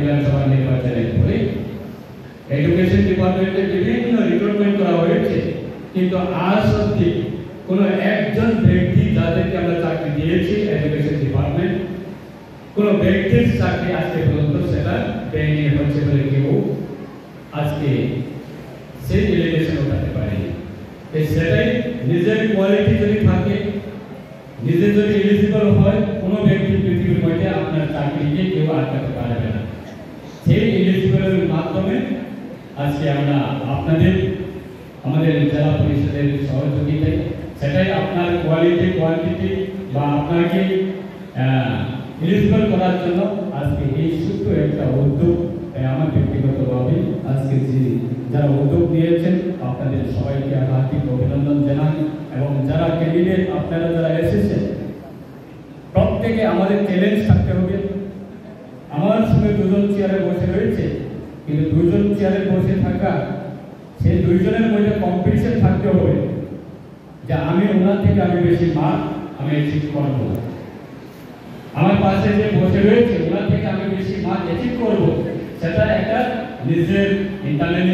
বিধানসভা নির্বাচনের পরে এডুকেশন ডিপার্টমেন্টে বিভিন্ন রিক্রুটমেন্ট করা হয়েছে, কিন্তু আজ অবধি কোনো একজন ব্যক্তি যাদেরকে আমরা চাকরি দিয়েছি এডুকেশন ডিপার্টমেন্ট, কোনো ব্যক্তির চাকরি আজকে পর্যন্ত সেটা পেয়ে হচ্ছে বলে কেউ আজকে সেই এলিগেশন উঠাতে পারেনি। সেটাই নিজের কোয়ালিটি যদি থাকে, নিজে যদি এলিজিবল হয়, কোনো ব্যক্তি পৃথিবীর মধ্যে আপনার চাকরিকে কেউ আটকাতে পারবে না। সেই এলিজিবলের মাধ্যমে আজকে আমরা আপনাদের আমাদের জেলা পরিষদের সহযোগিতায় সেটাই আপনার কোয়ালিটি কোয়ান্টিটি বা আপনাকে এলিজিবল করার জন্য আজকে এই ছোট্ট একটা উদ্যোগ। আমার ব্যক্তিগতভাবে আজকে যারা উদ্যোগ নিয়েছেন আপনাদের সবাইকে হার্দিক অভিনন্দন জানাই, এবং যারা ক্যান্ডিডেট আপনারা যারা এসেছেন প্রত্যেকে আমাদের চ্যালেঞ্জ থাকতে হবে। আমার সঙ্গে দুজন চেয়ারে বসে রয়েছে, কিন্তু দুজন চেয়ারে বসে থাকা সেই দুইজনের মধ্যে কম্পিটিশন থাকতে হবে যে আমি ওনার থেকে আমি বেশি মার্ক আমি অ্যাচিভ করবো, আমার পাশে যে বসে রয়েছে ওনার থেকে আমি বেশি মার্ক অ্যাচিভ করবো, সেটা একটা নিজের ইন্টারনাল